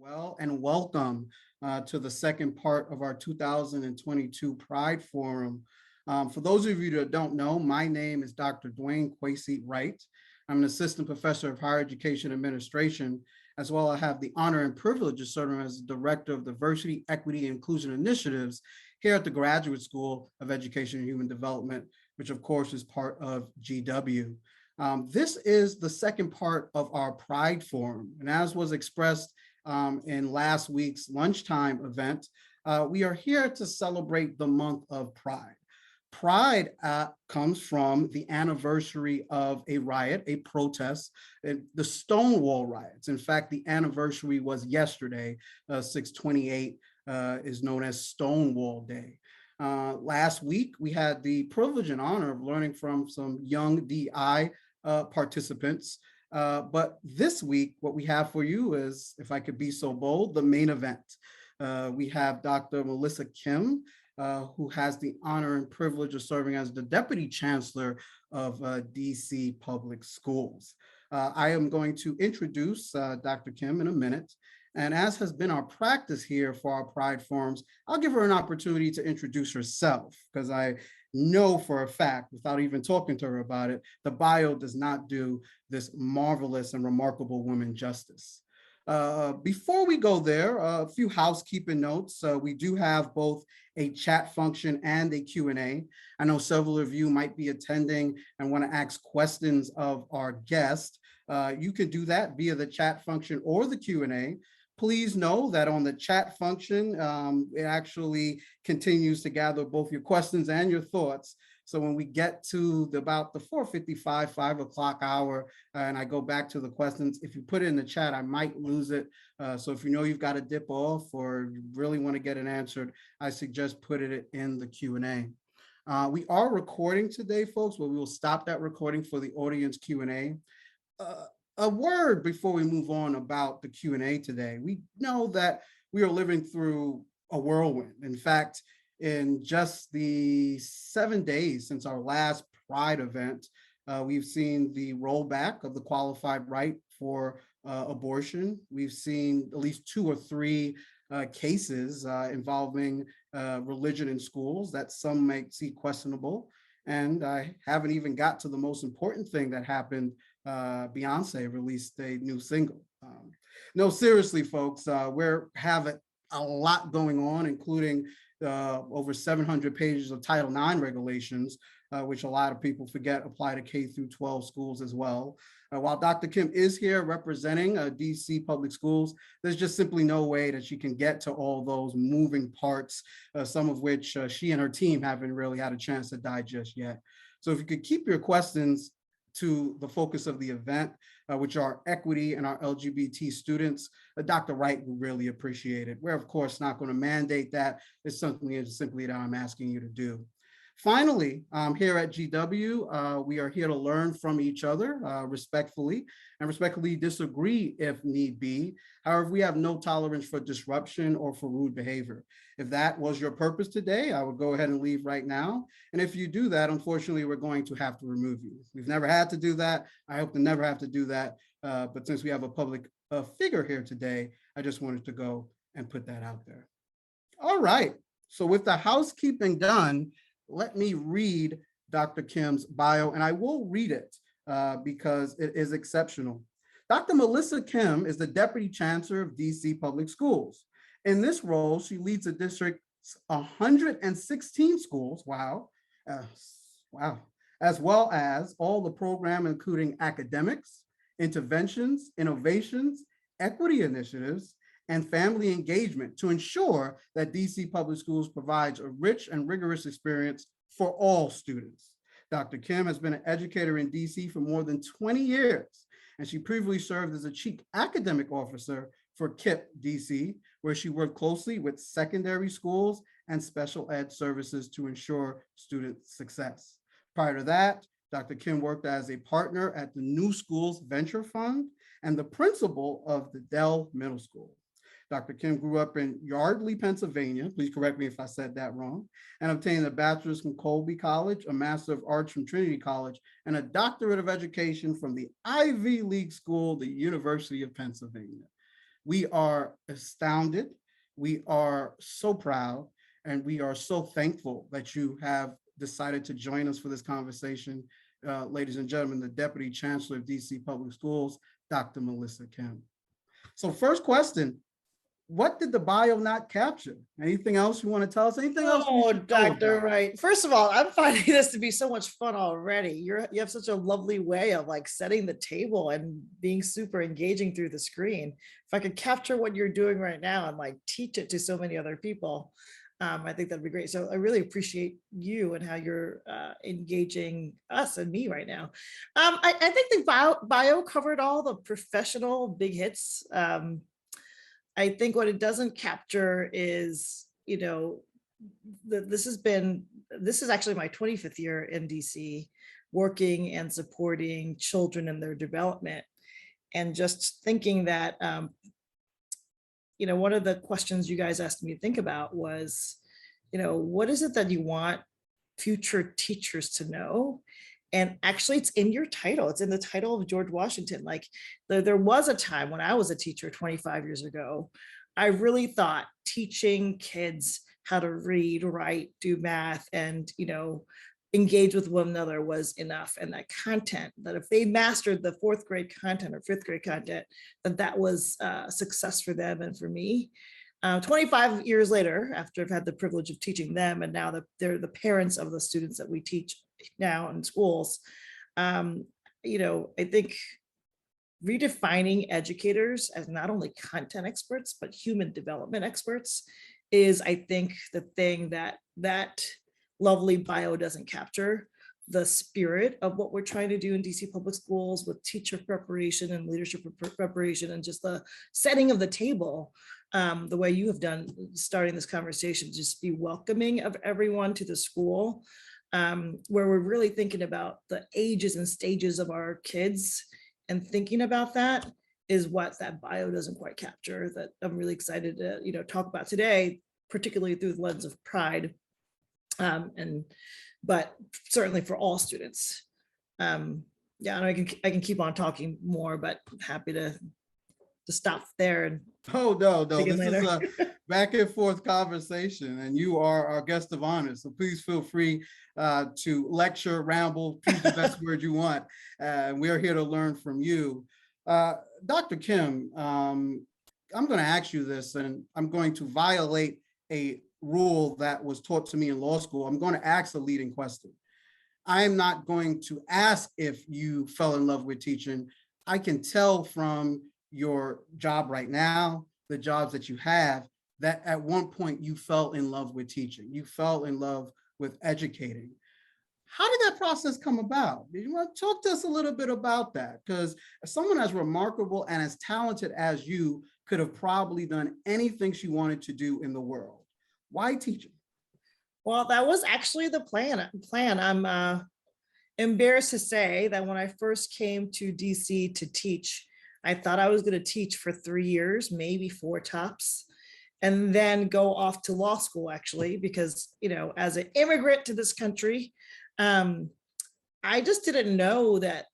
Well, and welcome to the second part of our 2022 Pride Forum. For those of you that don't know, my name is Dr. Dwayne Wright. I'm an assistant professor of higher education administration, as well as I have the honor and privilege of serving as the director of diversity, equity, and inclusion initiatives here at the Graduate School of Education and Human Development, which of course is part of GW. This is the second part of our Pride Forum, and as was expressed in last week's lunchtime event, we are here to celebrate the month of Pride. Pride comes from the anniversary of a riot, a protest, the Stonewall riots. In fact, the anniversary was yesterday, 6/28 is known as Stonewall Day. Last week, we had the privilege and honor of learning from some young DI participants. But this week, what we have for you is, if I could be so bold, the main event. We have Dr. Melissa Kim, who has the honor and privilege of serving as the Deputy Chancellor of DC Public Schools. I am going to introduce Dr. Kim in a minute. And as has been our practice here for our Pride Forums, I'll give her an opportunity to introduce herself, because I know for a fact, without even talking to her about it, the bio does not do this marvelous and remarkable woman justice. Before we go there, a few housekeeping notes. We do have both a chat function and a Q&A. I know several of you might be attending and want to ask questions of our guest. You can do that via the chat function or the Q&A. Please know that on the chat function, it actually continues to gather both your questions and your thoughts. So when we get to about the 4:55, 5 o'clock hour, and I go back to the questions, if you put it in the chat, I might lose it. So if you know you've got to dip off or you really want to get it answered, I suggest put it in the Q&A. We are recording today, folks, but we will stop that recording for the audience Q&A. A word before we move on about the Q&A today. We know that we are living through a whirlwind. In fact, in just the 7 days since our last Pride event, we've seen the rollback of the qualified right for abortion. We've seen at least 2 or 3 cases involving religion in schools that some might see questionable. And I haven't even got to the most important thing that happened. Beyonce released a new single. No, seriously, folks, we're having a lot going on, including over 700 pages of Title IX regulations, which a lot of people forget apply to K through 12 schools as well. While Dr. Kim is here representing DC Public Schools, there's just simply no way that she can get to all those moving parts, some of which she and her team haven't really had a chance to digest yet. So if you could keep your questions to the focus of the event, which are equity and our LGBT students, Dr. Wright would really appreciate it. We're of course not going to mandate that. It's something simply that I'm asking you to do. Finally, here at GW, we are here to learn from each other respectfully and respectfully disagree if need be. However, we have no tolerance for disruption or for rude behavior. If that was your purpose today, I would go ahead and leave right now. And if you do that, unfortunately, we're going to have to remove you. We've never had to do that. I hope to never have to do that. But since we have a public figure here today, I just wanted to go and put that out there. All right. So with the housekeeping done, let me read Dr. Kim's bio, and I will read it because it is exceptional. Dr. Melissa Kim is the Deputy Chancellor of DC Public Schools. In this role, she leads the district's 116 schools, wow, as well as all the program, including academics, interventions, innovations, equity initiatives, and family engagement to ensure that DC Public Schools provides a rich and rigorous experience for all students. Dr. Kim has been an educator in DC for more than 20 years, and she previously served as a chief academic officer for KIPP DC, where she worked closely with secondary schools and special ed services to ensure student success. Prior to that, Dr. Kim worked as a partner at the New Schools Venture Fund and the principal of the Dell Middle School. Dr. Kim grew up in Yardley, Pennsylvania, please correct me if I said that wrong, and obtained a bachelor's from Colby College, a master of arts from Trinity College, and a doctorate of education from the Ivy League school, the University of Pennsylvania. We are astounded. We are so proud, and we are so thankful that you have decided to join us for this conversation. Ladies and gentlemen, the Deputy Chancellor of DC Public Schools, Dr. Melissa Kim. So first question, what did the bio not capture? Anything else you want to tell us? Anything else we Oh, should know Dr. about? Wright. First of all, I'm finding this to be so much fun already. You have such a lovely way of like setting the table and being super engaging through the screen. If I could capture what you're doing right now and like teach it to so many other people, I think that'd be great. So I really appreciate you and how you're engaging us and me right now. I think the bio covered all the professional big hits. I think what it doesn't capture is, this is actually my 25th year in DC, working and supporting children in their development. And just thinking that, one of the questions you guys asked me to think about was, what is it that you want future teachers to know? And actually it's in your title. It's in the title of George Washington. Like there was a time when I was a teacher 25 years ago, I really thought teaching kids how to read, write, do math, and, engage with one another was enough. And that content, that if they mastered the fourth grade content or fifth grade content, that was success for them and for me. 25 years later, after I've had the privilege of teaching them, and now that they're the parents of the students that we teach now in schools, I think redefining educators as not only content experts, but human development experts is, I think, the thing that lovely bio doesn't capture. The spirit of what we're trying to do in DC public schools with teacher preparation and leadership preparation, and just the setting of the table, the way you have done starting this conversation, just be welcoming of everyone to the school, where we're really thinking about the ages and stages of our kids, and thinking about that is what that bio doesn't quite capture, that I'm really excited to talk about today, particularly through the lens of pride, but certainly for all students. Yeah, and I can keep on talking more, but I'm happy to stop there. And oh no, this is a back and forth conversation, and you are our guest of honor, so please feel free to lecture, ramble, choose the best word you want. We're here to learn from you. Dr. Kim, I'm going to ask you this, and I'm going to violate a rule that was taught to me in law school. I'm going to ask a leading question. I am not going to ask if you fell in love with teaching. I can tell from your job right now, the jobs that you have, that at one point you fell in love with teaching. You fell in love with educating. How did that process come about? You want to talk to us a little bit about that? Because someone as remarkable and as talented as you could have probably done anything she wanted to do in the world. Why teaching? Well, that was actually the plan. I'm embarrassed to say that when I first came to DC to teach, I thought I was going to teach for 3 years, maybe 4 tops, and then go off to law school, actually, because, as an immigrant to this country, I just didn't know that,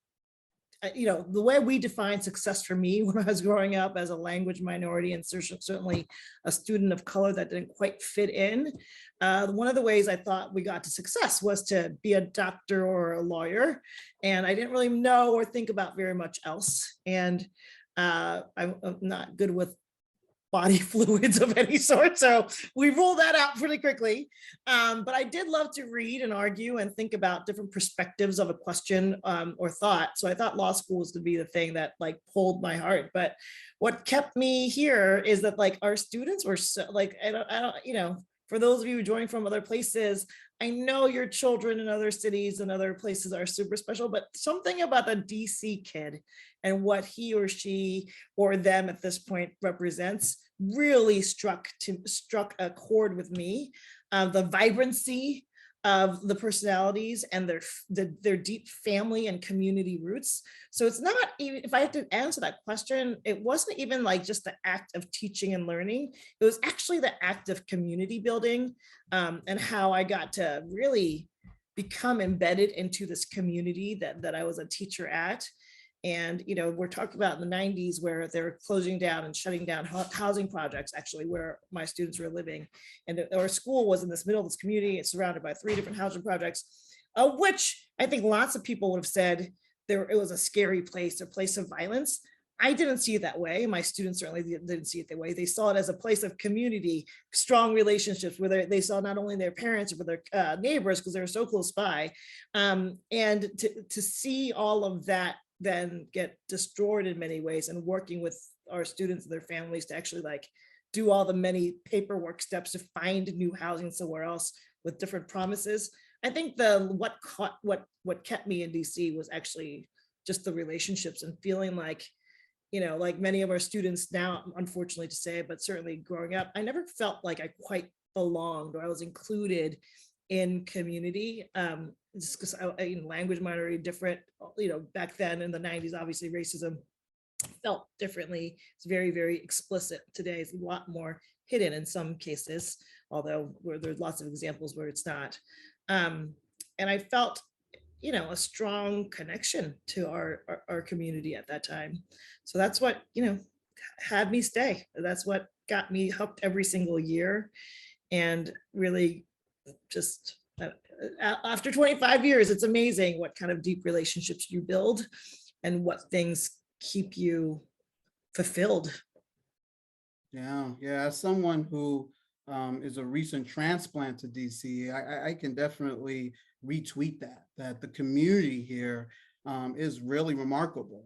the way we define success for me when I was growing up as a language minority and certainly a student of color that didn't quite fit in. One of the ways I thought we got to success was to be a doctor or a lawyer. And I didn't really know or think about very much else. And I'm not good with body fluids of any sort. So we ruled that out pretty quickly. But I did love to read and argue and think about different perspectives of a question or thought. So I thought law school was to be the thing that like pulled my heart. But what kept me here is that like our students were so like, I don't, for those of you joining from other places, I know your children in other cities and other places are super special, but something about the DC kid and what he or she or them at this point represents really struck a chord with me. The vibrancy of the personalities and their deep family and community roots. So it's not even, if I had to answer that question, it wasn't even like just the act of teaching and learning. It was actually the act of community building, and how I got to really become embedded into this community that I was a teacher at. And, we're talking about in the 90s where they're closing down and shutting down housing projects, actually, where my students were living. And our school was in this middle of this community. It's surrounded by 3 different housing projects, of which I think lots of people would have said it was a scary place, a place of violence. I didn't see it that way. My students certainly didn't see it that way. They saw it as a place of community, strong relationships where they saw not only their parents, but their neighbors, because they were so close by. And to see all of that then get destroyed in many ways, and working with our students and their families to actually do all the many paperwork steps to find new housing somewhere else with different promises. I think what kept me in DC was actually just the relationships and feeling like many of our students now, unfortunately to say, but certainly growing up, I never felt like I quite belonged or I was included in community. Just because language minority different, back then in the 90s, obviously racism felt differently. It's very, very explicit. Today it's a lot more hidden in some cases, although there's lots of examples where it's not. And I felt a strong connection to our community at that time. So that's what had me stay. That's what got me hooked every single year. And really just after 25 years, it's amazing what kind of deep relationships you build and what things keep you fulfilled. Yeah, as someone who is a recent transplant to DC, I can definitely retweet that the community here is really remarkable,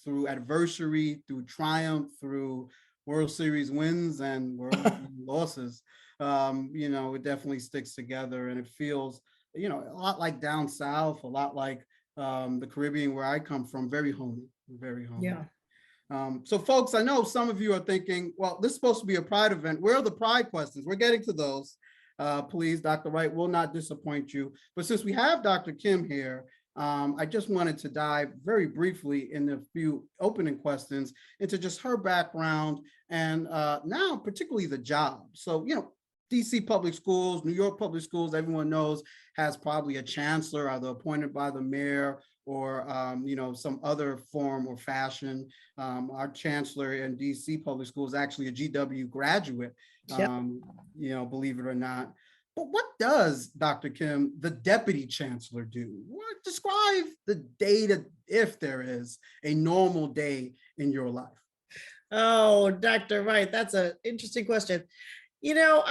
through adversity, through triumph, through World Series wins and World losses. It definitely sticks together, and it feels, a lot like down South, a lot like the Caribbean where I come from, very homey, very homey. Yeah. So folks, I know some of you are thinking, well, this is supposed to be a Pride event. Where are the Pride questions? We're getting to those. Please, Dr. Wright will not disappoint you. But since we have Dr. Kim here, I just wanted to dive very briefly in a few opening questions into just her background and now particularly the job. So, DC public schools, New York public schools, everyone knows has probably a chancellor either appointed by the mayor or some other form or fashion. Our chancellor in DC public schools is actually a GW graduate, believe it or not. But what does, Dr. Kim, the deputy chancellor do? Describe the day if there is a normal day in your life. Oh, Dr. Wright, that's an interesting question. That's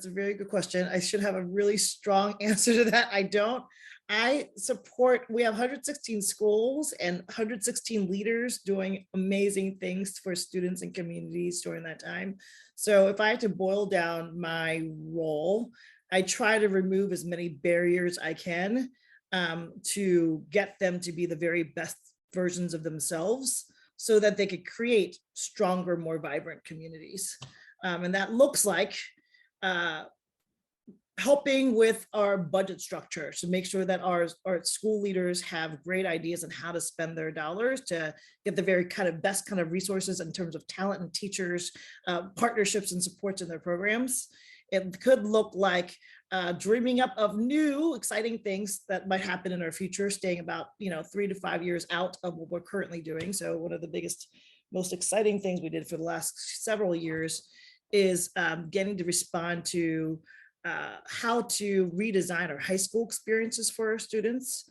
a very good question. I should have a really strong answer to that. I don't. We have 116 schools and 116 leaders doing amazing things for students and communities during that time. So if I had to boil down my role, I try to remove as many barriers I can to get them to be the very best versions of themselves so that they could create stronger, more vibrant communities. And that looks like helping with our budget structure to make sure that our school leaders have great ideas on how to spend their dollars to get the very best kind of resources in terms of talent and teachers, partnerships and supports in their programs. It could look like dreaming up of new exciting things that might happen in our future, staying about 3 to 5 years out of what we're currently doing. So one of the biggest, most exciting things we did for the last several years is getting to respond to how to redesign our high school experiences for our students.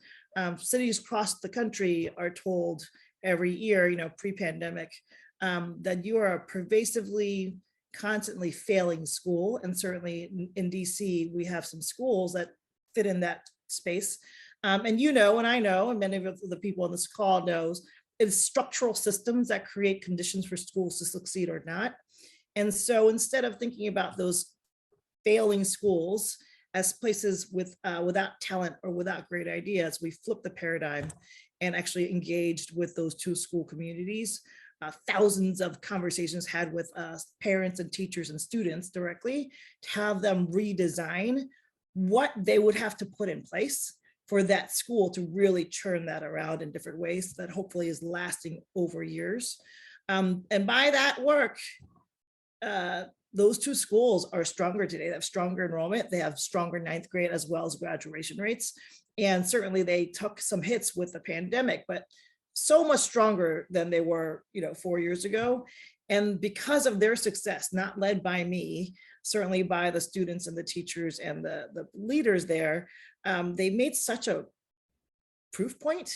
Cities across the country are told every year, pre-pandemic, that you are a pervasively, constantly failing school. And certainly in DC, we have some schools that fit in that space. And and I know, and many of the people on this call knows, it's structural systems that create conditions for schools to succeed or not. And so instead of thinking about those failing schools as places without talent or without great ideas, we flipped the paradigm and actually engaged with those two school communities. Thousands of conversations had with parents and teachers and students directly to have them redesign what they would have to put in place for that school to really turn that around in different ways that hopefully is lasting over years. And by that work, those two schools are stronger today. They have stronger enrollment. They have stronger ninth grade as well as graduation rates. And certainly they took some hits with the pandemic, but so much stronger than they were, 4 years ago. And because of their success, not led by me, certainly by the students and the teachers and the leaders there, they made such a proof point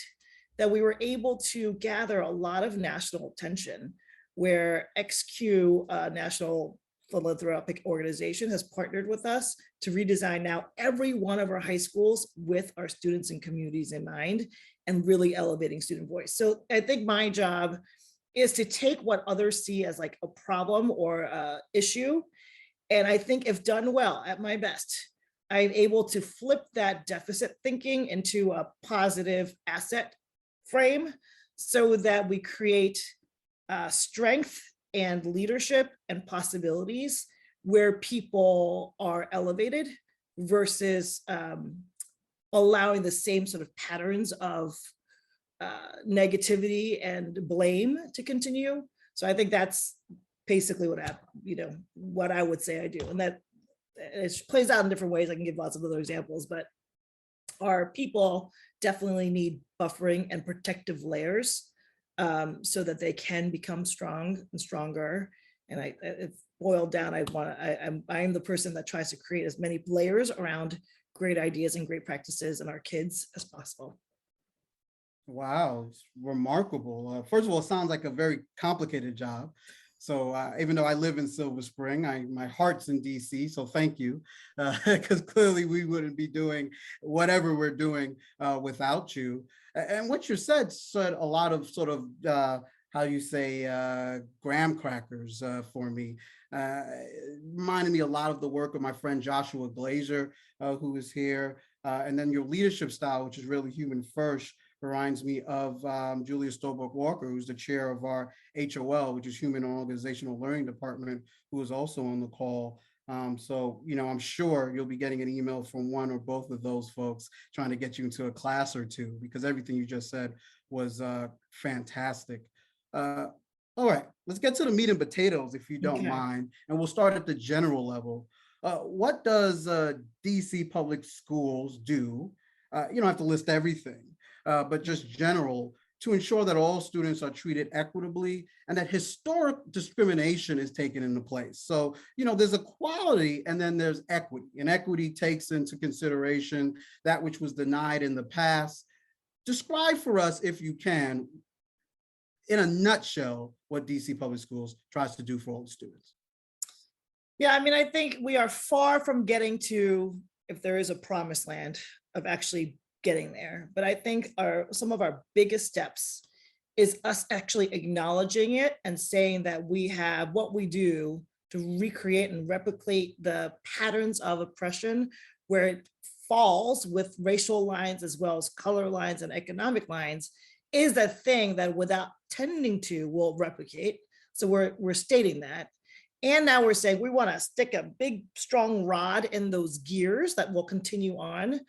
that we were able to gather a lot of national attention, where XQ, National Philanthropic Organization, has partnered with us to redesign now every one of our high schools with our students and communities in mind, and really elevating student voice. So I think my job is to take what others see as like a problem or a issue. And I think if done well, at my best, I'm able to flip that deficit thinking into a positive asset frame, so that we create strength and leadership and possibilities where people are elevated, versus allowing the same sort of patterns of negativity and blame to continue. So I think that's basically what I would say I do. And that it plays out in different ways. I can give lots of other examples, but our people definitely need buffering and protective layers, so that they can become strong and stronger. And if boiled down, I'm the person that tries to create as many layers around great ideas and great practices in our kids as possible. Wow, it's remarkable. First of all, it sounds like a very complicated job. So even though I live in Silver Spring, my heart's in DC. So thank you, because clearly we wouldn't be doing whatever we're doing without you. And what you said a lot of sort of how you say graham crackers for me. Reminded me a lot of the work of my friend Joshua Glazer, who is here, and then your leadership style, which is really human first. Reminds me of Julia Stolberg Walker, who's the chair of our HOL, which is Human and Organizational Learning Department, who is also on the call. So, I'm sure you'll be getting an email from one or both of those folks trying to get you into a class or two, because everything you just said was fantastic. All right, let's get to the meat and potatoes, if you don't mind, and we'll start at the general level. What does DC Public Schools do? You don't have to list everything. But just general, to ensure that all students are treated equitably and that historic discrimination is taken into place. So, there's equality and then there's equity, and equity takes into consideration that which was denied in the past. Describe for us, if you can, in a nutshell, what DC Public Schools tries to do for all the students. Yeah, I think we are far from getting to, if there is a promised land, of actually getting there. But I think some of our biggest steps is us actually acknowledging it and saying that we have what we do to recreate and replicate the patterns of oppression, where it falls with racial lines as well as color lines and economic lines, is that thing that without tending to will replicate. So we're stating that. And now we're saying we want to stick a big, strong rod in those gears that will continue on.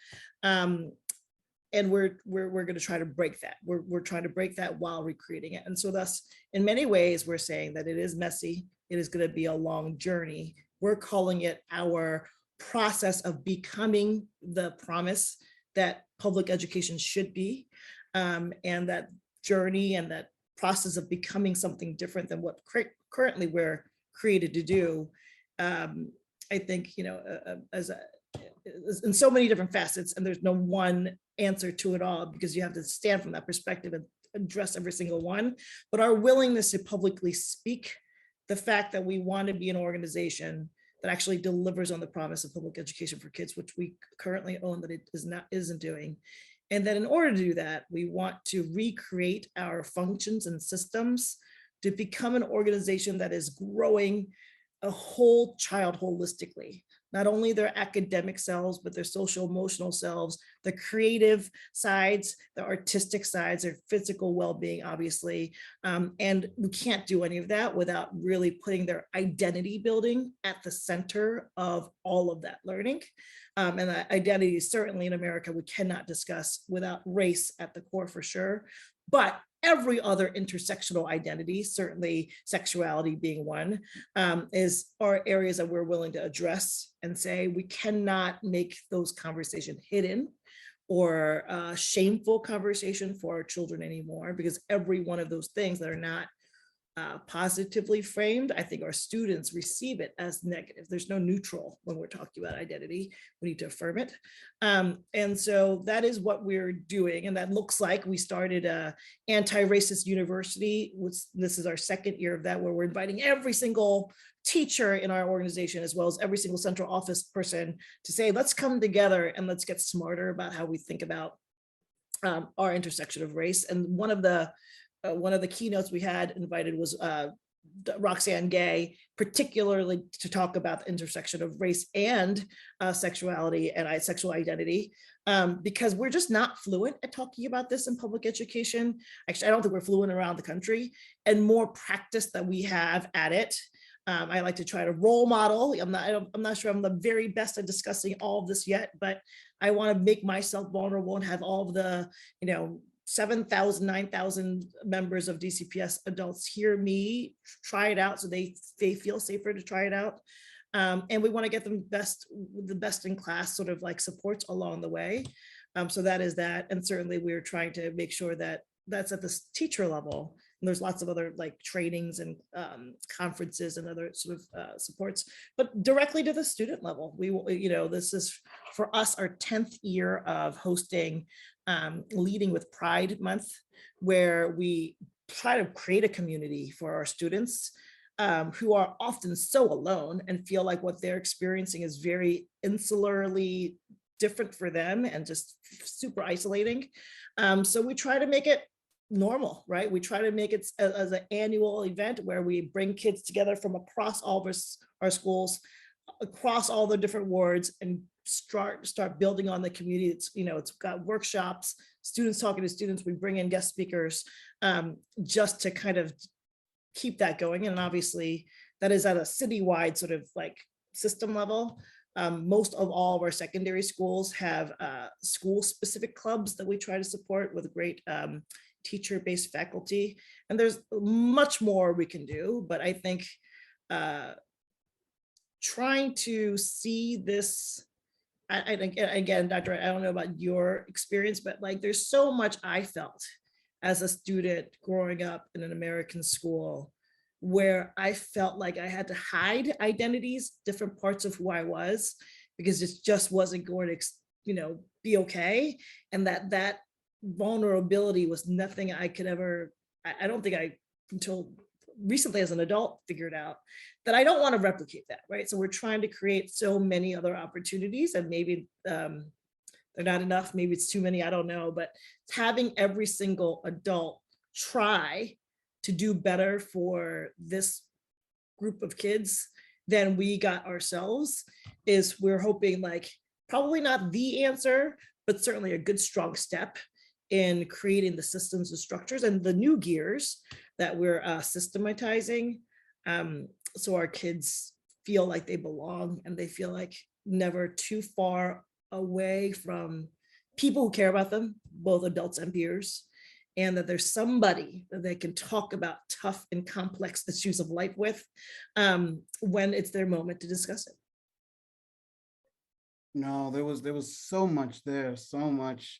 And we're going to try to break that. We're trying to break that while recreating it. And so thus, in many ways, we're saying that it is messy. It is going to be a long journey. We're calling it our process of becoming the promise that public education should be. And that journey and that process of becoming something different than what currently we're created to do. I think, as in so many different facets, and there's no one answer to it all, because you have to stand from that perspective and address every single one. But our willingness to publicly speak the fact that we want to be an organization that actually delivers on the promise of public education for kids, which we currently own that it isn't doing. And that in order to do that, we want to recreate our functions and systems to become an organization that is growing a whole child holistically, not only their academic selves, but their social emotional selves, the creative sides, the artistic sides, their physical well-being, obviously. And we can't do any of that without really putting their identity building at the center of all of that learning. And that identity, certainly in America, we cannot discuss without race at the core for sure. but every other intersectional identity, certainly sexuality being one, are areas that we're willing to address and say we cannot make those conversations hidden or shameful conversation for our children anymore, because every one of those things that are not positively framed, I think our students receive it as negative. There's no neutral when we're talking about identity. We need to affirm it. And so that is what we're doing. And that looks like we started a anti-racist university. This is our second year of that, where we're inviting every single teacher in our organization, as well as every single central office person, to say, let's come together and let's get smarter about how we think about our intersection of race. And one of the keynotes we had invited was Roxanne Gay, particularly to talk about the intersection of race and sexuality and sexual identity, because we're just not fluent at talking about this in public education. Actually, I don't think we're fluent around the country, and more practice that we have at it. I like to try to role model. I'm not sure I'm the very best at discussing all of this yet, but I want to make myself vulnerable and have all of the, 7,000, 9,000 members of DCPS adults hear me try it out, so they feel safer to try it out. And we want to get them the best in class sort of like supports along the way. So that is that. And certainly we're trying to make sure that that's at the teacher level. And there's lots of other like trainings and conferences and other sort of supports, but directly to the student level. This is for us our 10th year of hosting Leading with Pride Month, where we try to create a community for our students who are often so alone and feel like what they're experiencing is very insularly different for them and just super isolating. So we try to make it normal, right? We try to make it as an annual event where we bring kids together from across all of our schools, across all the different wards, and start building on the community. It's got workshops, students talking to students. We bring in guest speakers just to kind of keep that going. And obviously that is at a citywide sort of like system level. Most of all of our secondary schools have school specific clubs that we try to support with great teacher-based faculty. And there's much more we can do, but I think trying to see this, I think, again, Dr. Wright, I don't know about your experience, but like there's so much I felt as a student growing up in an American school where I felt like I had to hide identities, different parts of who I was, because it just wasn't going to, be okay. And that vulnerability was nothing I could ever, I don't think I, until recently as an adult, figured out that I don't want to replicate that, right? So we're trying to create so many other opportunities, and maybe they're not enough, maybe it's too many, I don't know, but having every single adult try to do better for this group of kids than we got ourselves is, we're hoping, like, probably not the answer, but certainly a good strong step in creating the systems and structures and the new gears that we're systematizing, so our kids feel like they belong and they feel like never too far away from people who care about them, both adults and peers, and that there's somebody that they can talk about tough and complex issues of life with when it's their moment to discuss it. No, there was so much there, so much.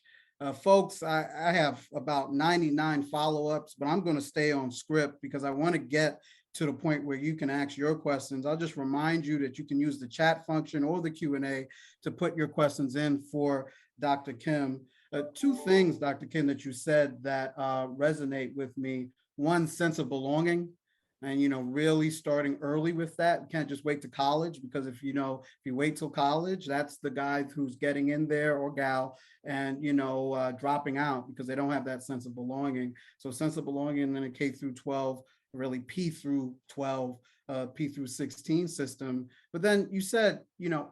Folks, I have about 99 follow-ups, but I'm going to stay on script because I want to get to the point where you can ask your questions. I'll just remind you that you can use the chat function or the Q&A to put your questions in for Dr. Kim. Two things, Dr. Kim, that you said that resonate with me. One, sense of belonging. And, really starting early with that. You can't just wait to college, because if you wait till college, that's the guy who's getting in there, or gal, and, dropping out because they don't have that sense of belonging. So sense of belonging in a K through 12, really P through 12, P through 16 system. But then you said,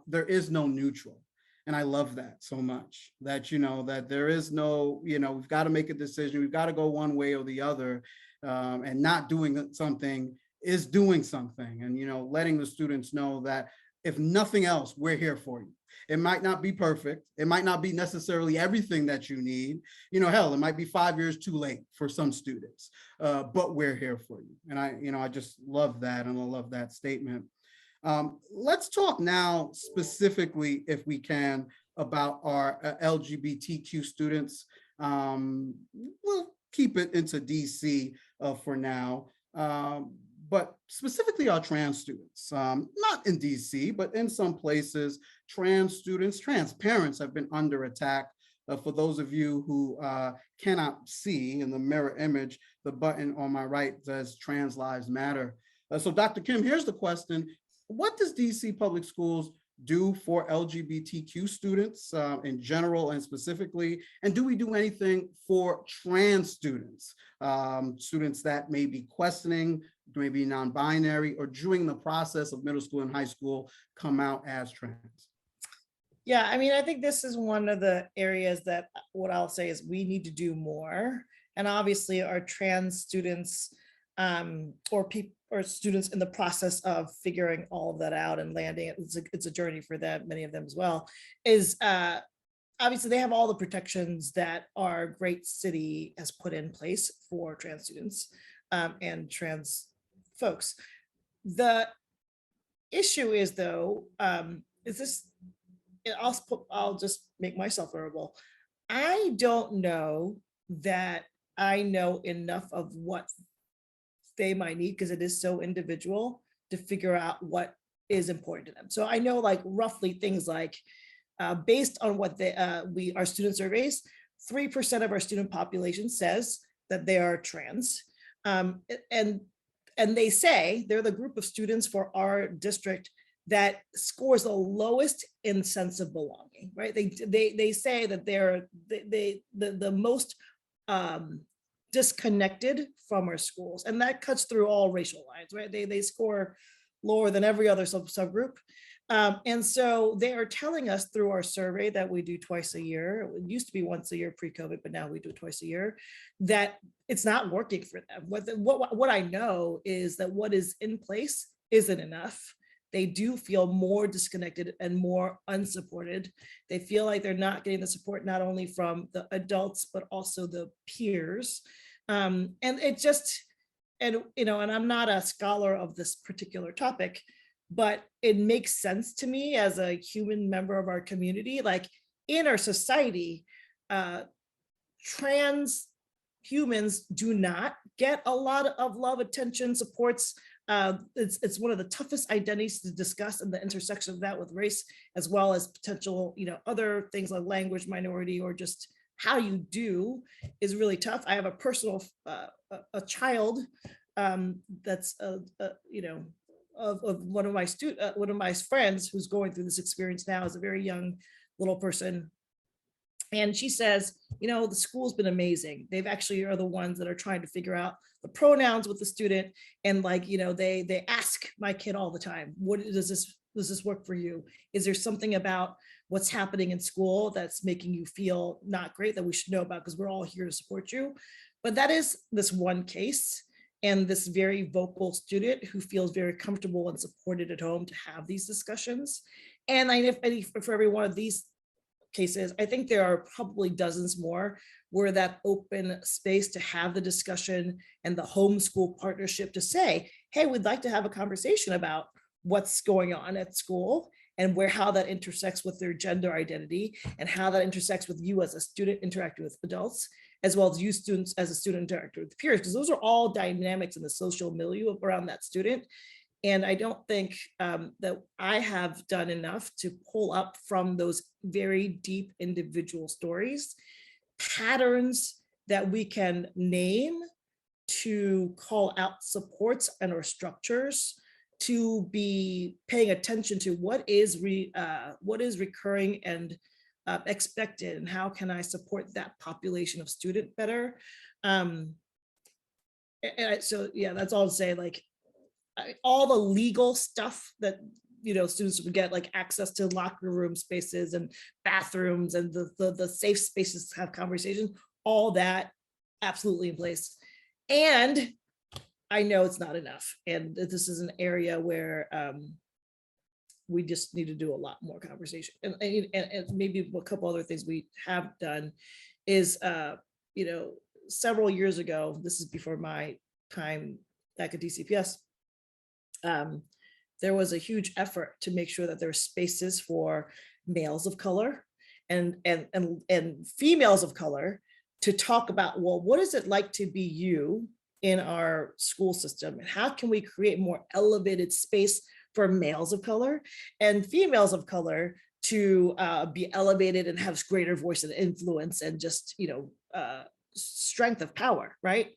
there is no neutral. And I love that so much, that, that there is no, we've got to make a decision. We've got to go one way or the other. And not doing something is doing something. And, letting the students know that if nothing else, we're here for you. It might not be perfect. It might not be necessarily everything that you need. Hell, it might be 5 years too late for some students, but we're here for you. And I just love that. And I love that statement. Let's talk now specifically, if we can, about our LGBTQ students. We'll keep it into DC for now. But specifically our trans students, not in DC, but in some places, trans students, trans parents have been under attack. For those of you who cannot see in the mirror image, the button on my right says Trans Lives Matter. So Dr. Kim, here's the question. What does DC Public Schools do for LGBTQ students in general and specifically? And do we do anything for trans students, students that may be questioning, maybe non-binary, or during the process of middle school and high school come out as trans? Yeah, I mean, I think this is one of the areas that what I'll say is we need to do more. And obviously our trans students or students in the process of figuring all of that out and landing it, it's a journey for them, many of them as well, is obviously they have all the protections that our great city has put in place for trans students and trans folks. The issue is though, is this, I'll just make myself vulnerable. I don't know that I know enough of what they might need, because it is so individual, to figure out what is important to them. So I know like roughly things like based on what our student surveys, 3% of our student population says that they are trans. And they say they're the group of students for our district that scores the lowest in sense of belonging, right? They say that they're the most disconnected from our schools, and that cuts through all racial lines, right? They score lower than every other subgroup. And so they are telling us through our survey that we do twice a year, it used to be once a year pre-COVID, but now we do it twice a year, that it's not working for them. What I know is that what is in place isn't enough. They do feel more disconnected and more unsupported. They feel like they're not getting the support, not only from the adults, but also the peers. And it just, and I'm not a scholar of this particular topic, but it makes sense to me as a human member of our community. Like in our society, trans humans do not get a lot of love, attention, supports. It's one of the toughest identities to discuss, and the intersection of that with race, as well as potential, other things like language minority or just how you do is really tough. I have a personal, a child that's, of one of my friends who's going through this experience now as a very young little person. And she says, the school's been amazing. They've actually are the ones that are trying to figure out the pronouns with the student. And like, they ask my kid all the time, what does this work for you? Is there something about what's happening in school that's making you feel not great that we should know about? Because we're all here to support you. But that is this one case, and this very vocal student who feels very comfortable and supported at home to have these discussions. And for every one of these cases, I think there are probably dozens more where that open space to have the discussion and the homeschool partnership to say, hey, we'd like to have a conversation about what's going on at school and how that intersects with their gender identity and how that intersects with you as a student interacting with adults, as well as you students as a student interacting with peers, because those are all dynamics in the social milieu around that student. And I don't think that I have done enough to pull up from those very deep individual stories, patterns that we can name to call out supports and or structures to be paying attention to what is recurring and expected, and how can I support that population of student better. So yeah, that's all to say, like, all the legal stuff that students would get, like access to locker room spaces and bathrooms and the safe spaces to have conversations, all that absolutely in place. And I know it's not enough, and this is an area where we just need to do a lot more conversation. And maybe a couple other things we have done is, you know, several years ago, this is before my time back at DCPS, there was a huge effort to make sure that there were spaces for males of color and females of color to talk about, well, what is it like to be you in our school system, and how can we create more elevated space for males of color and females of color to be elevated and have greater voice and influence and just, you know, strength of power, right?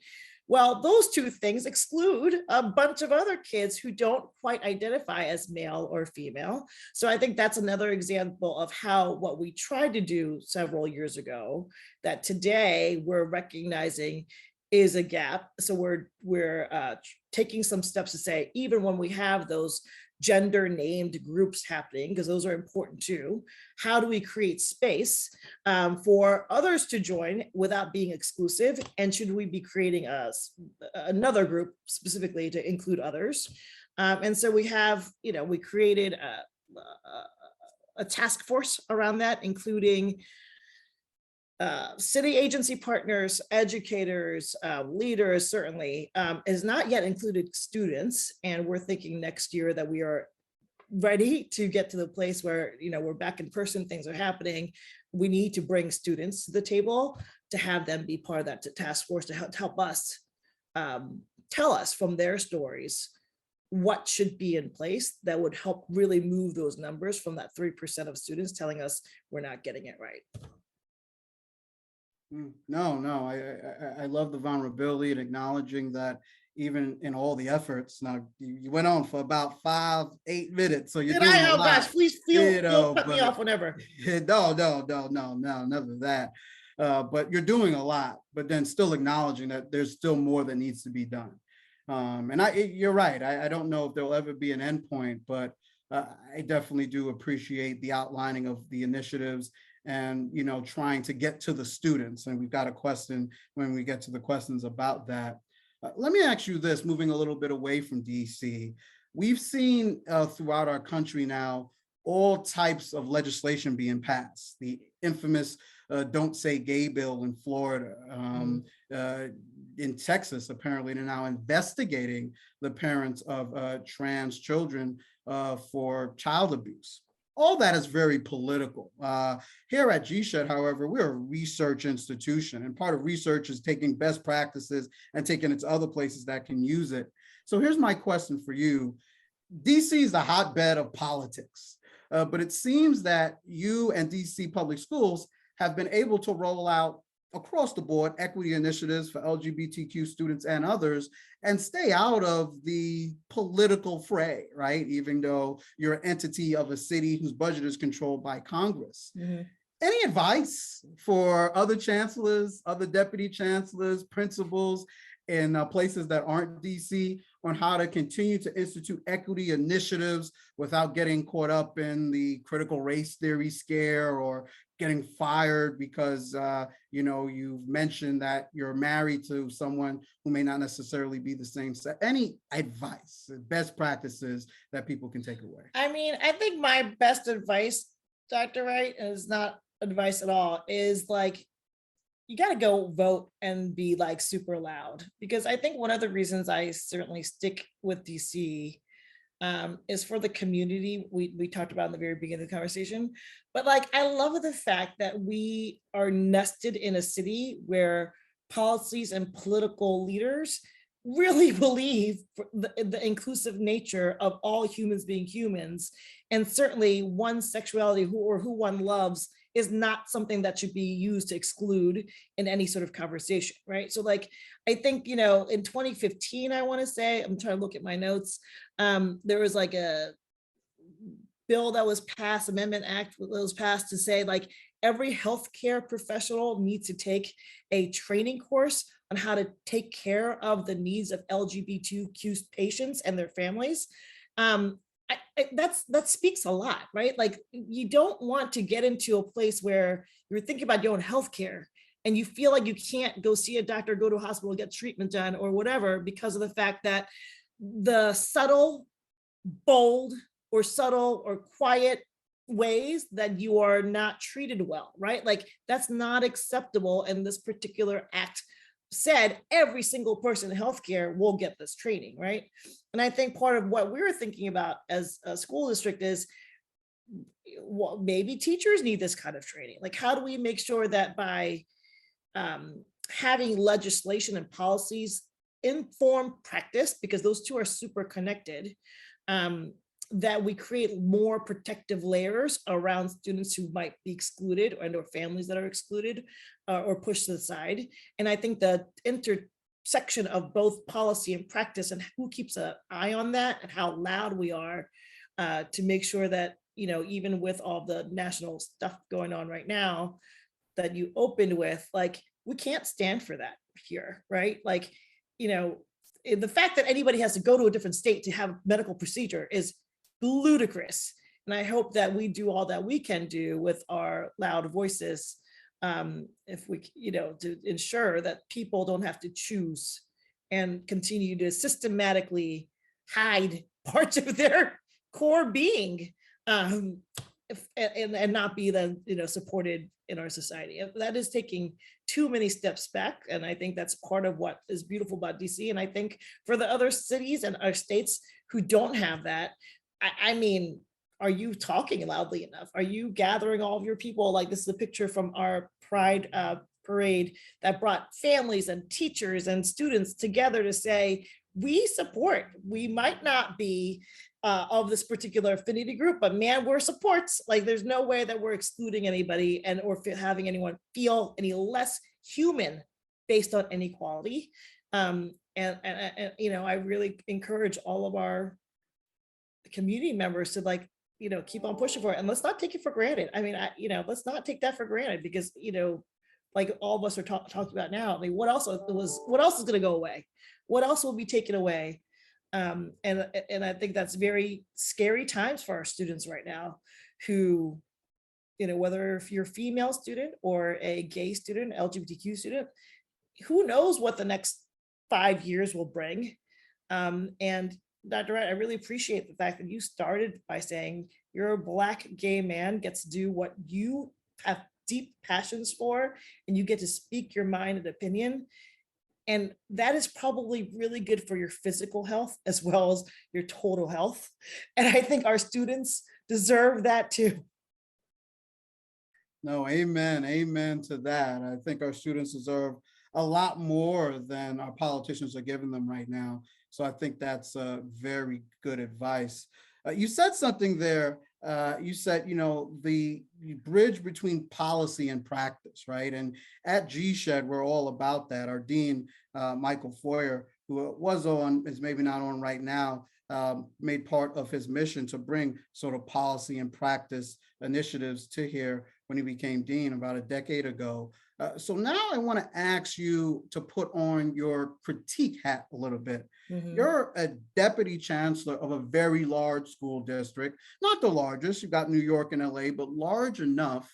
Well, those two things exclude a bunch of other kids who don't quite identify as male or female. So I think that's another example of how what we tried to do several years ago, that today we're recognizing is a gap. So we're taking some steps to say, even when we have those gender named groups happening, because those are important too, how do we create space for others to join without being exclusive? And should we be creating another group specifically to include others? And so we have, you know, we created a task force around that, including city agency partners, educators, leaders, certainly, is not yet included students. And we're thinking next year that we are ready to get to the place where, you know, we're back in person, things are happening. We need to bring students to the table to have them be part of that task force to help us tell us from their stories what should be in place that would help really move those numbers from that 3% of students telling us we're not getting it right. No, I love the vulnerability and acknowledging that even in all the efforts. Now you went on for about 5-8 minutes, so you're doing a lot. Gosh, please cut me off whenever. No, never that. But you're doing a lot, but then still acknowledging that there's still more that needs to be done. And you're right. I don't know if there'll ever be an endpoint, but I definitely do appreciate the outlining of the initiatives and, you know, trying to get to the students. And we've got a question when we get to the questions about that. Let me ask you this, moving a little bit away from DC. We've seen throughout our country now, all types of legislation being passed. The infamous Don't Say Gay bill in Florida. In Texas, apparently, they're now investigating the parents of trans children for child abuse. All that is very political. Here at GSEHD, however, we're a research institution, and part of research is taking best practices and taking it to other places that can use it. So here's my question for you. DC is a hotbed of politics, but it seems that you and DC public schools have been able to roll out across the board equity initiatives for LGBTQ students and others and stay out of the political fray, right? Even though you're an entity of a city whose budget is controlled by Congress. Mm-hmm. Any advice for other chancellors, other deputy chancellors, principals in places that aren't DC on how to continue to institute equity initiatives without getting caught up in the critical race theory scare or getting fired because you know, you've mentioned that you're married to someone who may not necessarily be the same sex? Any advice, best practices that people can take away? I mean, I think my best advice, Dr. Wright, is not advice at all, is like, you got to go vote and be like super loud, because I think one of the reasons I certainly stick with DC is for the community we talked about in the very beginning of the conversation. But like, I love the fact that we are nested in a city where policies and political leaders really believe the inclusive nature of all humans being humans. And certainly one's sexuality or who one loves is not something that should be used to exclude in any sort of conversation, right? So like, I think, you know, in 2015, I want to say, I'm trying to look at my notes, there was like a bill that was passed, Amendment Act that was passed to say like every healthcare professional needs to take a training course on how to take care of the needs of LGBTQ patients and their families. That speaks a lot, right? Like, you don't want to get into a place where you're thinking about your own healthcare and you feel like you can't go see a doctor, go to a hospital, get treatment done or whatever, because of the fact that the subtle, bold, or subtle or quiet ways that you are not treated well, right? Like that's not acceptable. And this particular act said every single person in healthcare will get this training, right? And I think part of what we're thinking about as a school district is, well, maybe teachers need this kind of training. Like, how do we make sure that by having legislation and policies inform practice, because those two are super connected, that we create more protective layers around students who might be excluded and or families that are excluded or pushed to the side. And I think the intersection of both policy and practice and who keeps an eye on that and how loud we are to make sure that, you know, even with all the national stuff going on right now that you opened with, like, we can't stand for that here, right? Like, you know, the fact that anybody has to go to a different state to have a medical procedure is ludicrous. And I hope that we do all that we can do with our loud voices, if we, you know, to ensure that people don't have to choose and continue to systematically hide parts of their core being, and not be then, you know, supported in our society. That is taking too many steps back. And I think that's part of what is beautiful about DC. And I think for the other cities and our states who don't have that, I mean, are you talking loudly enough? Are you gathering all of your people? Like, this is a picture from our Pride parade that brought families and teachers and students together to say, we support. We might not be of this particular affinity group, but man, we're supports. Like, there's no way that we're excluding anybody and or having anyone feel any less human based on inequality. And you know, I really encourage all of our community members to, like, you know, keep on pushing for it, and let's not take it for granted. I mean, you know, let's not take that for granted, because, you know, like all of us are talking about now. I mean, what else is going to go away? What else will be taken away? And I think that's very scary times for our students right now, who, you know, whether if you're a female student or a gay student, LGBTQ student, who knows what the next 5 years will bring. And Dr. Wright, I really appreciate the fact that you started by saying you're a Black gay man, gets to do what you have deep passions for, and you get to speak your mind and opinion. And that is probably really good for your physical health as well as your total health. And I think our students deserve that too. No, amen. Amen to that. I think our students deserve a lot more than our politicians are giving them right now. So I think that's very good advice. You said something there. You said, you know, the bridge between policy and practice, right? And at GSEHD, we're all about that. Our dean, Michael Foyer, who is maybe not on right now, made part of his mission to bring sort of policy and practice initiatives to here when he became dean about a decade ago. So now I want to ask you to put on your critique hat a little bit. Mm-hmm. You're a deputy chancellor of a very large school district, not the largest, you've got New York and LA, but large enough.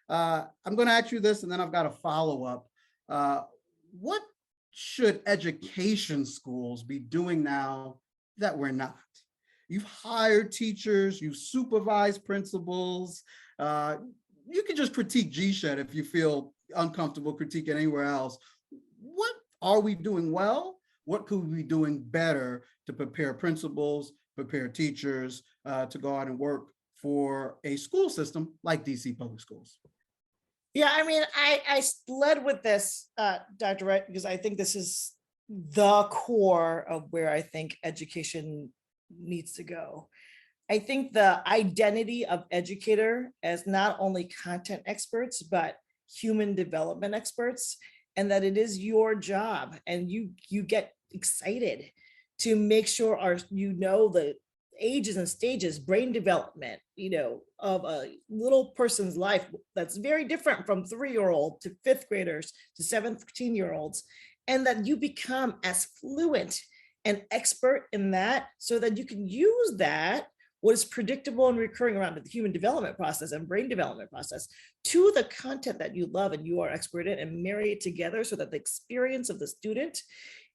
I'm going to ask you this, and then I've got a follow-up. What should education schools be doing now that we're not? You've hired teachers, you've supervised principals. You can just critique GSEHD if you feel uncomfortable critiquing anywhere else. What are we doing well? What could we be doing better to prepare principals, prepare teachers to go out and work for a school system like DC Public Schools? Yeah, I mean, I led with this, Dr. Wright, because I think this is the core of where I think education needs to go. I think the identity of educator as not only content experts, but human development experts, and that it is your job, and you get excited to make sure the ages and stages, brain development, you know, of a little person's life that's very different from 3-year-old to 5th graders to 17-year-olds, and that you become as fluent and expert in that so that you can use that, what is predictable and recurring around the human development process and brain development process, to the content that you love and you are expert in, and marry it together so that the experience of the student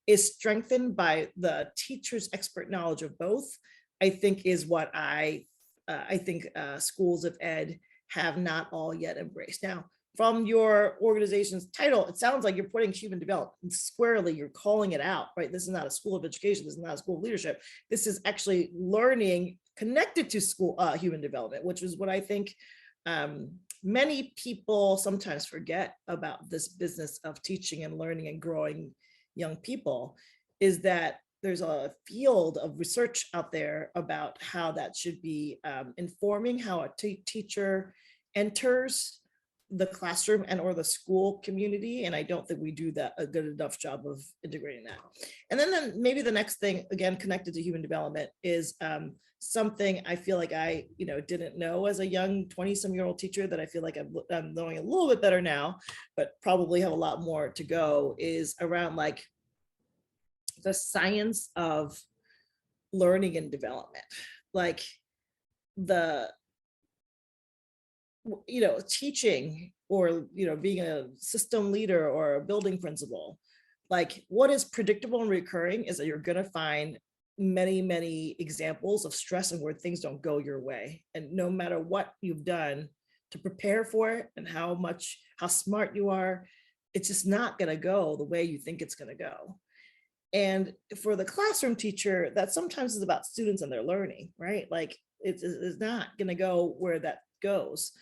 is strengthened by the teacher's expert knowledge of both, I think is what I I think schools of ed have not all yet embraced. Now, from your organization's title, it sounds like you're putting human development squarely, you're calling it out, right? This is not a school of education, this is not a school of leadership. This is actually learning connected to school human development, which is what I think many people sometimes forget about this business of teaching and learning and growing young people, is that there's a field of research out there about how that should be informing how a teacher enters the classroom and or the school community. And I don't think we do that a good enough job of integrating that. And then maybe the next thing, again, connected to human development, is something I feel like I didn't know as a young 20-some-year-old teacher that I feel like I'm knowing a little bit better now, but probably have a lot more to go, is around like the science of learning and development. Like the teaching or being a system leader or a building principal, like what is predictable and recurring is that you're going to find many examples of stress and where things don't go your way, and no matter what you've done to prepare for it and how smart you are, it's just not going to go the way you think it's going to go. And for the classroom teacher, that sometimes is about students and their learning, right? Like it's not going to go where that goes.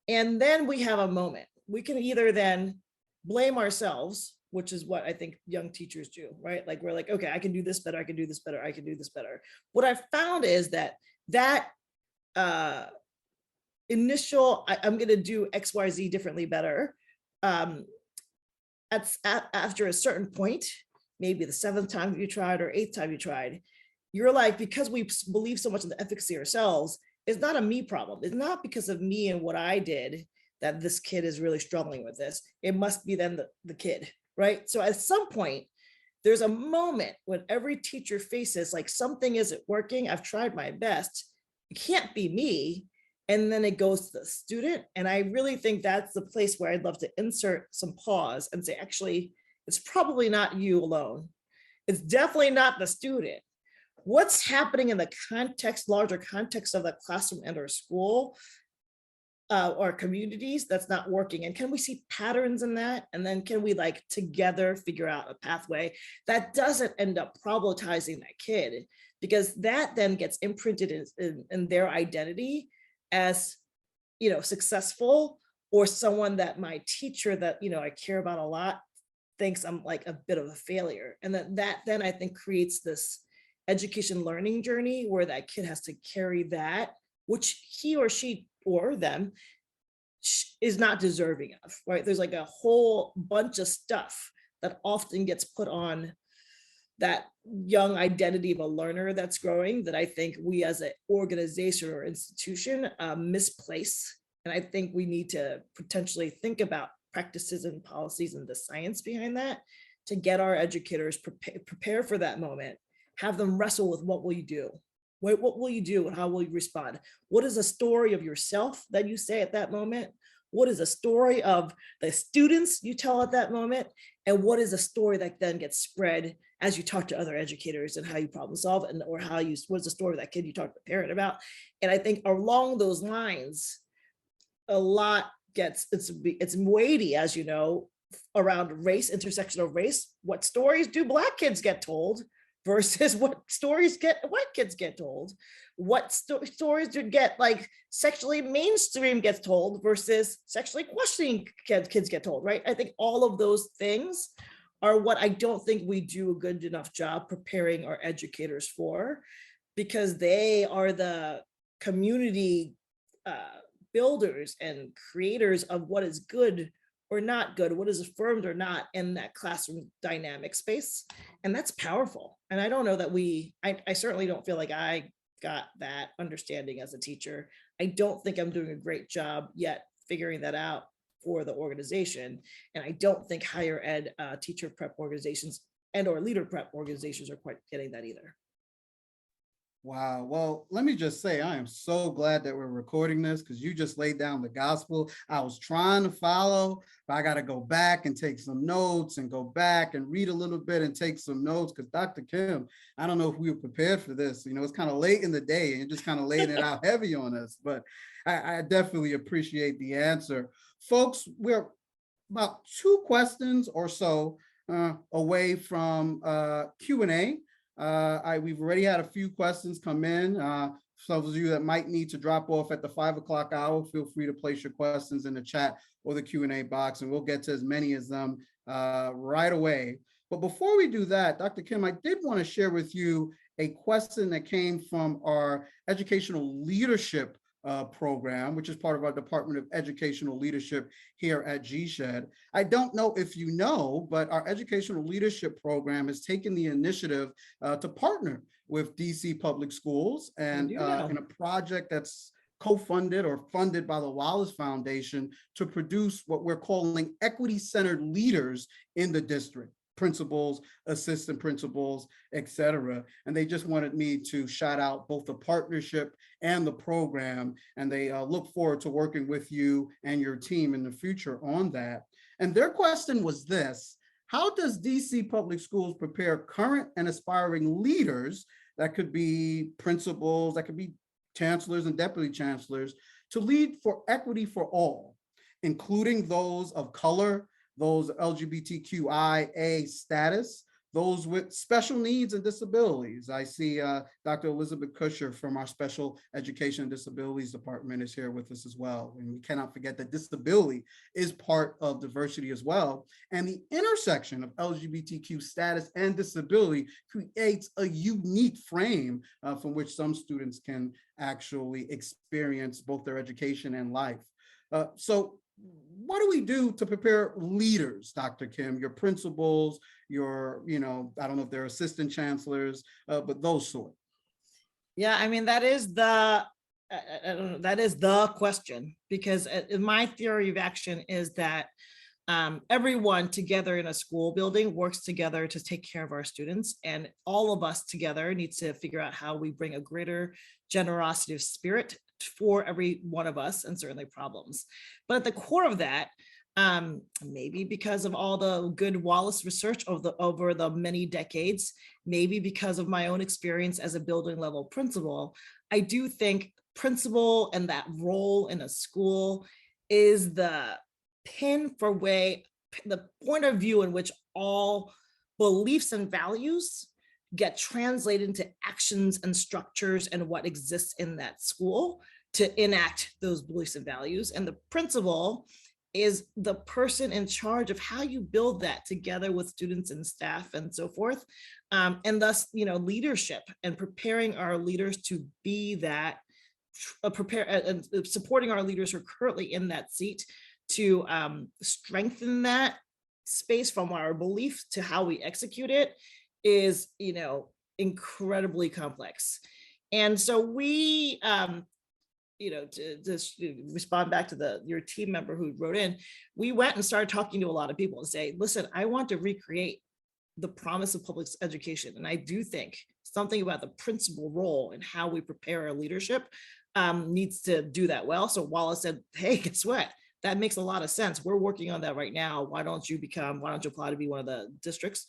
And then we have a moment. We can either then blame ourselves, which is what I think young teachers do, right? Like we're like, okay, I can do this better, I can do this better, I can do this better. What I've found is that initial, I'm going to do X, Y, Z differently better. After a certain point, maybe the 7th time you tried or 8th time you tried, you're like, because we believe so much in the efficacy ourselves, it's not a me problem. It's not because of me and what I did that this kid is really struggling with this. It must be then the kid, right? So at some point, there's a moment when every teacher faces like something isn't working. I've tried my best. It can't be me. And then it goes to the student. And I really think that's the place where I'd love to insert some pause and say, actually, it's probably not you alone. It's definitely not the student. What's happening in the context, larger context of the classroom and or school or communities that's not working? And can we see patterns in that? And then can we like together figure out a pathway that doesn't end up problematizing that kid? Because that then gets imprinted in their identity as, successful, or someone that my teacher that, I care about a lot thinks I'm like a bit of a failure. And that then I think creates this education learning journey where that kid has to carry that, which he or she or them is not deserving of, right? There's like a whole bunch of stuff that often gets put on that young identity of a learner that's growing that I think we as an organization or institution misplace. And I think we need to potentially think about practices and policies and the science behind that to get our educators prepare for that moment, have them wrestle with what will you do? What will you do and how will you respond? What is a story of yourself that you say at that moment? What is a story of the students you tell at that moment? And what is a story that then gets spread as you talk to other educators and how you problem solve, and or what's the story of that kid you talk to the parent about? And I think along those lines, a lot gets, it's weighty, as you know, around race, intersectional race. What stories do Black kids get told versus what stories white kids get told? What stories do get like sexually mainstream gets told versus sexually questioning kids get told, right? I think all of those things are what I don't think we do a good enough job preparing our educators for, because they are the community builders and creators of what is good or not good, what is affirmed or not in that classroom dynamic space. And that's powerful. And I don't know that I certainly don't feel like I got that understanding as a teacher. I don't think I'm doing a great job yet figuring that out for the organization. And I don't think higher ed teacher prep organizations and or leader prep organizations are quite getting that either. Wow. Well, let me just say, I am so glad that we're recording this because you just laid down the gospel. I was trying to follow, but I got to go back and take some notes and go back and read a little bit and take some notes because Dr. Kim, I don't know if we were prepared for this. You know, it's kind of late in the day and just kind of laying it out heavy on us, but I definitely appreciate the answer. Folks, we're about 2 questions or so away from Q&A. We've already had a few questions come in. For those of you that might need to drop off at the 5 o'clock hour, feel free to place your questions in the chat or the Q&A box, and we'll get to as many as them right away. But before we do that, Dr. Kim, I did want to share with you a question that came from our educational leadership program, which is part of our Department of Educational Leadership here at GSEHD. I don't know if you know, but our educational leadership program has taken the initiative to partner with DC Public Schools and in a project that's co-funded or funded by the Wallace Foundation to produce what we're calling equity-centered leaders in the district. Principals, assistant principals, etc. And they just wanted me to shout out both the partnership and the program, and they look forward to working with you and your team in the future on that. And their question was this: how does DC Public Schools prepare current and aspiring leaders, that could be principals, that could be chancellors and deputy chancellors, to lead for equity for all, including those of color, those LGBTQIA status, those with special needs and disabilities? I see Dr. Elizabeth Kusher from our Special Education and Disabilities Department is here with us as well. And we cannot forget that disability is part of diversity as well. And the intersection of LGBTQ status and disability creates a unique frame from which some students can actually experience both their education and life. So what do we do to prepare leaders, Dr. Kim, your principals, your, I don't know if they're assistant chancellors, but those sort? Yeah, I mean, that is the question, because my theory of action is that everyone together in a school building works together to take care of our students, and all of us together needs to figure out how we bring a greater generosity of spirit for every one of us, and certainly problems. But at the core of that, maybe because of all the good Wallace research over the many decades, maybe because of my own experience as a building level principal, I do think principal and that role in a school is the the point of view in which all beliefs and values get translated into actions and structures and what exists in that school to enact those beliefs and values. And the principal is the person in charge of how you build that together with students and staff and so forth. And thus, leadership and preparing our leaders to be that, and supporting our leaders who are currently in that seat to strengthen that space from our belief to how we execute it is, incredibly complex. And so we, to respond back to your team member who wrote in, we went and started talking to a lot of people and say, listen, I want to recreate the promise of public education. And I do think something about the principal role and how we prepare our leadership needs to do that well. So Wallace said, hey, guess what? That makes a lot of sense. We're working on that right now. Why don't you apply to be one of the districts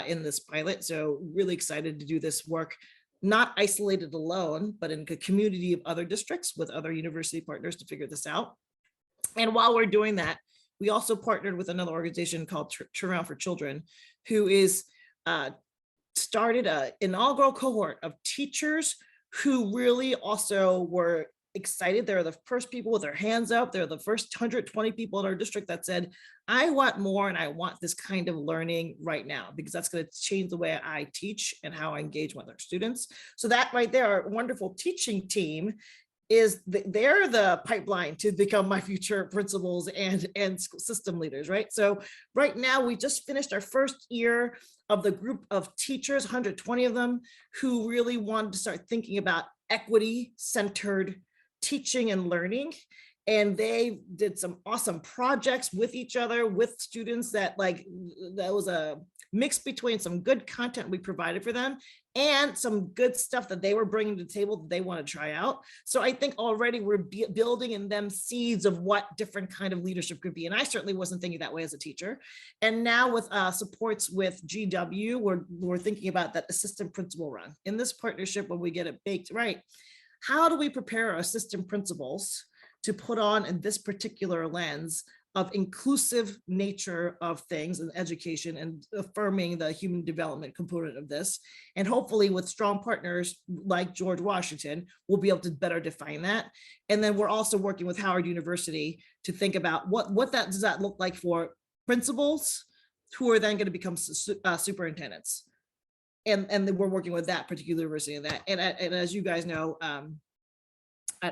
in this pilot? So really excited to do this work, not isolated alone, but in a community of other districts with other university partners to figure this out. And while we're doing that, we also partnered with another organization called Turn Around for Children, who is started an inaugural cohort of teachers who really also were excited. They're the first people with their hands up. They're the first 120 people in our district that said, I want more and I want this kind of learning right now, because that's going to change the way I teach and how I engage with our students. So that right there, our wonderful teaching team they're the pipeline to become my future principals and system leaders, right? So right now we just finished our first year of the group of teachers, 120 of them, who really wanted to start thinking about equity-centered teaching and learning. And they did some awesome projects with each other, with students that was a mix between some good content we provided for them and some good stuff that they were bringing to the table that they want to try out. So I think already we're building in them seeds of what different kind of leadership could be. And I certainly wasn't thinking that way as a teacher. And now with supports with GW, we're thinking about that assistant principal run. In this partnership, when we get it baked right, how do we prepare our assistant principals to put on in this particular lens of inclusive nature of things and education and affirming the human development component of this. And hopefully with strong partners like George Washington, we'll be able to better define that. And then we're also working with Howard University to think about what does that look like for principals who are then going to become superintendents. And then we're working with that particular university and that. And as you guys know,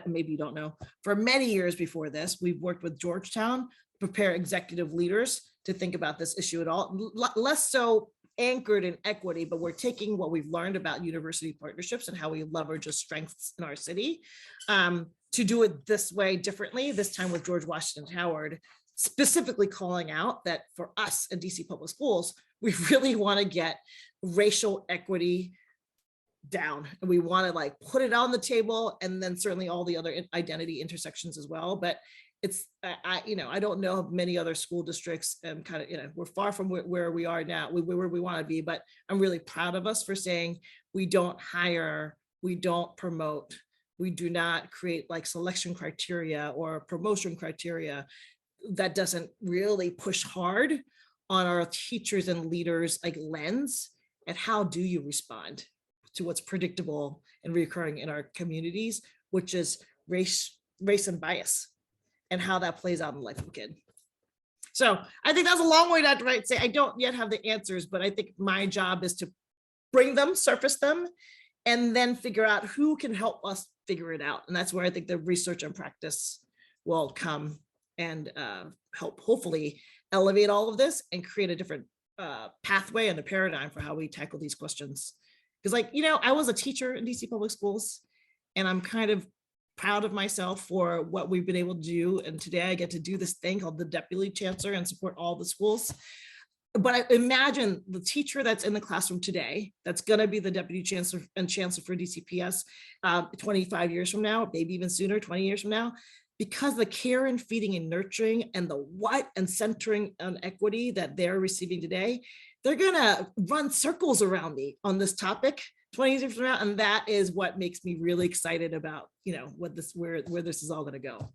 maybe you don't know, for many years before this, we've worked with Georgetown to prepare executive leaders to think about this issue at all, less so anchored in equity, but we're taking what we've learned about university partnerships and how we leverage the strengths in our city to do it this way differently, this time with George Washington Howard, specifically calling out that for us in DC Public Schools, we really want to get racial equity down, and we want to put it on the table, and then certainly all the other identity intersections as well. But it's I don't know of many other school districts, and we're far from where we are now, where we want to be, but I'm really proud of us for saying we don't hire, we don't promote, we do not create selection criteria or promotion criteria that doesn't really push hard on our teachers and leaders lens and how do you respond to what's predictable and recurring in our communities, which is race and bias, and how that plays out in the life of a kid. So I think that's a long way to say I don't yet have the answers, but I think my job is to bring them, surface them, and then figure out who can help us figure it out. And that's where I think the research and practice will come and help hopefully elevate all of this and create a different pathway and a paradigm for how we tackle these questions. Because I was a teacher in DC Public Schools, and I'm kind of proud of myself for what we've been able to do. And today I get to do this thing called the Deputy Chancellor and support all the schools. But I imagine the teacher that's in the classroom today, that's going to be the Deputy Chancellor and Chancellor for DCPS 25 years from now, maybe even sooner, 20 years from now, because the care and feeding and nurturing and the what and centering on equity that they're receiving today, they're gonna run circles around me on this topic 20 years from now, and that is what makes me really excited about where this is all gonna go.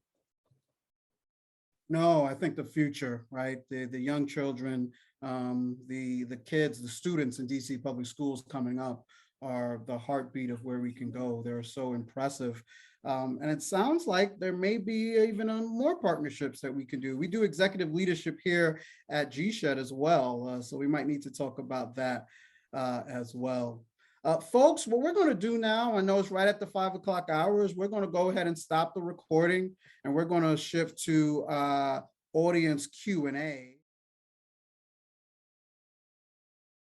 No, I think the future, right? The young children, the kids, the students in DC Public Schools coming up are the heartbeat of where we can go. They're so impressive. And it sounds like there may be even more partnerships that we can do. We do executive leadership here at GSEHD as well. So we might need to talk about that as well. Folks, what we're going to do now, I know it's right at the 5 o'clock hours, we're going to go ahead and stop the recording, and we're going to shift to audience Q&A.